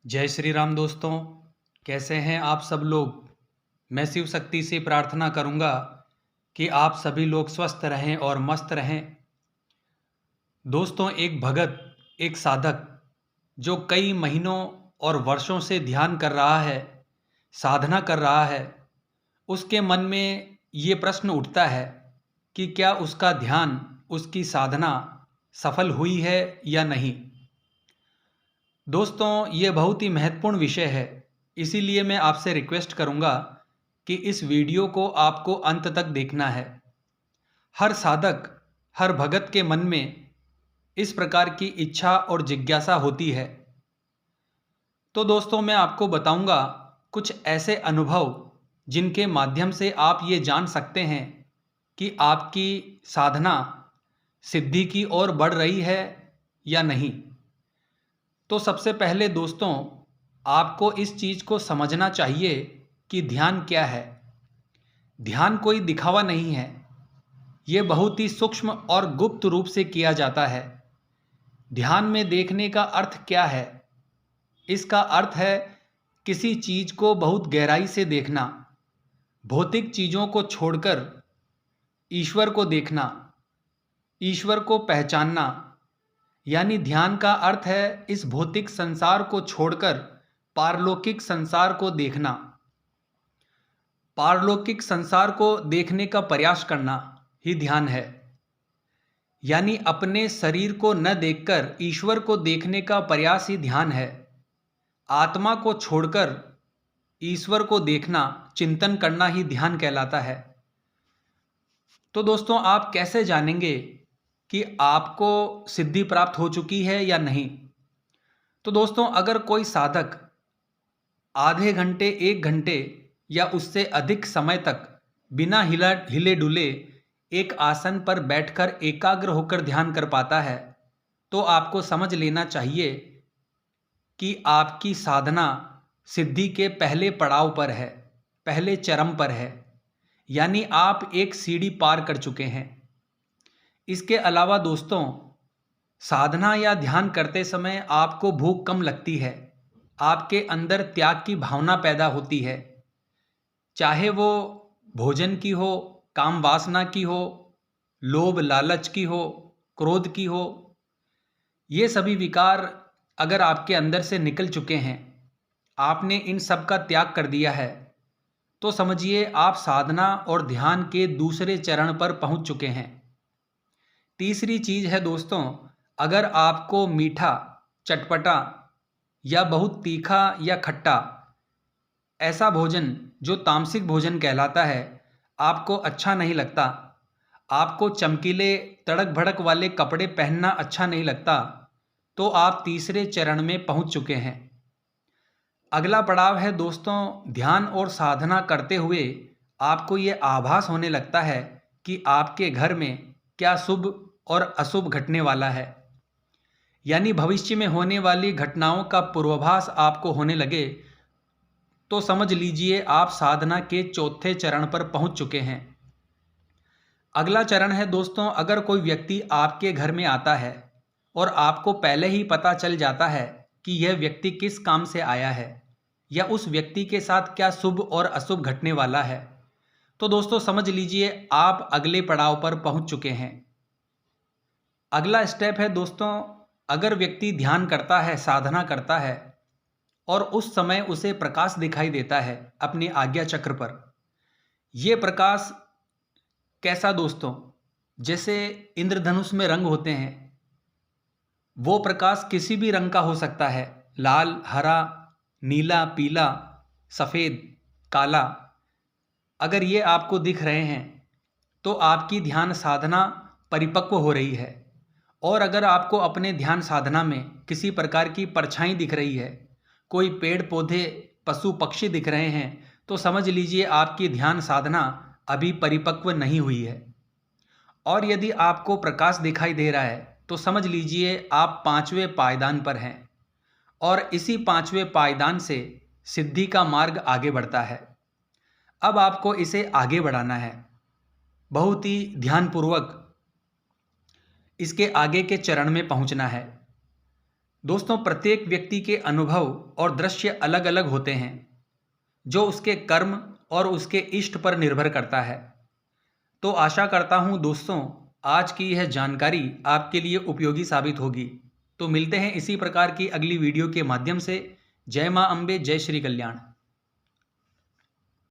जय श्री राम दोस्तों। कैसे हैं आप सब लोग। मैं शिव शक्ति से प्रार्थना करूंगा कि आप सभी लोग स्वस्थ रहें और मस्त रहें। दोस्तों, एक भगत, एक साधक जो कई महीनों और वर्षों से ध्यान कर रहा है, साधना कर रहा है, उसके मन में ये प्रश्न उठता है कि क्या उसका ध्यान, उसकी साधना सफल हुई है या नहीं। दोस्तों, ये बहुत ही महत्वपूर्ण विषय है, इसीलिए मैं आपसे रिक्वेस्ट करूंगा कि इस वीडियो को आपको अंत तक देखना है। हर साधक, हर भगत के मन में इस प्रकार की इच्छा और जिज्ञासा होती है। तो दोस्तों, मैं आपको बताऊंगा कुछ ऐसे अनुभव जिनके माध्यम से आप ये जान सकते हैं कि आपकी साधना सिद्धि की ओर बढ़ रही है या नहीं। तो सबसे पहले दोस्तों, आपको इस चीज़ को समझना चाहिए कि ध्यान क्या है। ध्यान कोई दिखावा नहीं है, ये बहुत ही सूक्ष्म और गुप्त रूप से किया जाता है। ध्यान में देखने का अर्थ क्या है? इसका अर्थ है किसी चीज़ को बहुत गहराई से देखना, भौतिक चीज़ों को छोड़कर ईश्वर को देखना, ईश्वर को पहचानना। यानी ध्यान का अर्थ है इस भौतिक संसार को छोड़कर पारलौकिक संसार को देखना, पारलौकिक संसार को देखने का प्रयास करना ही ध्यान है। यानी अपने शरीर को न देखकर ईश्वर को देखने का प्रयास ही ध्यान है। आत्मा को छोड़कर ईश्वर को देखना, चिंतन करना ही ध्यान कहलाता है। तो दोस्तों, आप कैसे जानेंगे कि आपको सिद्धि प्राप्त हो चुकी है या नहीं? तो दोस्तों, अगर कोई साधक आधे घंटे, एक घंटे या उससे अधिक समय तक बिना हिले डुले एक आसन पर बैठकर एकाग्र होकर ध्यान कर पाता है, तो आपको समझ लेना चाहिए कि आपकी साधना सिद्धि के पहले पड़ाव पर है, पहले चरम पर है। यानी आप एक सीढ़ी पार कर चुके हैं। इसके अलावा दोस्तों, साधना या ध्यान करते समय आपको भूख कम लगती है, आपके अंदर त्याग की भावना पैदा होती है। चाहे वो भोजन की हो, काम वासना की हो, लोभ लालच की हो, क्रोध की हो, ये सभी विकार अगर आपके अंदर से निकल चुके हैं, आपने इन सब का त्याग कर दिया है, तो समझिए आप साधना और ध्यान के दूसरे चरण पर पहुंच चुके हैं। तीसरी चीज है दोस्तों, अगर आपको मीठा, चटपटा या बहुत तीखा या खट्टा ऐसा भोजन जो तामसिक भोजन कहलाता है आपको अच्छा नहीं लगता, आपको चमकीले तड़क भड़क वाले कपड़े पहनना अच्छा नहीं लगता, तो आप तीसरे चरण में पहुंच चुके हैं। अगला पड़ाव है दोस्तों, ध्यान और साधना करते हुए आपको ये आभास होने लगता है कि आपके घर में क्या शुभ और अशुभ घटने वाला है। यानी भविष्य में होने वाली घटनाओं का पूर्वाभास आपको होने लगे, तो समझ लीजिए आप साधना के चौथे चरण पर पहुंच चुके हैं। अगला चरण है दोस्तों, अगर कोई व्यक्ति आपके घर में आता है और आपको पहले ही पता चल जाता है कि यह व्यक्ति किस काम से आया है या उस व्यक्ति के साथ क्या शुभ और अशुभ घटने वाला है, तो दोस्तों समझ लीजिए आप अगले पड़ाव पर पहुंच चुके हैं। अगला स्टेप है दोस्तों, अगर व्यक्ति ध्यान करता है, साधना करता है और उस समय उसे प्रकाश दिखाई देता है अपने आज्ञा चक्र पर। यह प्रकाश कैसा दोस्तों? जैसे इंद्रधनुष में रंग होते हैं, वो प्रकाश किसी भी रंग का हो सकता है, लाल, हरा, नीला, पीला, सफ़ेद, काला। अगर ये आपको दिख रहे हैं तो आपकी ध्यान साधना परिपक्व हो रही है। और अगर आपको अपने ध्यान साधना में किसी प्रकार की परछाई दिख रही है, कोई पेड़ पौधे, पशु पक्षी दिख रहे हैं, तो समझ लीजिए आपकी ध्यान साधना अभी परिपक्व नहीं हुई है। और यदि आपको प्रकाश दिखाई दे रहा है तो समझ लीजिए आप 5वें पायदान पर हैं और इसी 5वें पायदान से सिद्धि का मार्ग आगे बढ़ता है। अब आपको इसे आगे बढ़ाना है, बहुत ही ध्यानपूर्वक इसके आगे के चरण में पहुंचना है। दोस्तों, प्रत्येक व्यक्ति के अनुभव और दृश्य अलग अलग होते हैं, जो उसके कर्म और उसके इष्ट पर निर्भर करता है। तो आशा करता हूं दोस्तों, आज की यह जानकारी आपके लिए उपयोगी साबित होगी। तो मिलते हैं इसी प्रकार की अगली वीडियो के माध्यम से। जय मां अम्बे, जय श्री कल्याण।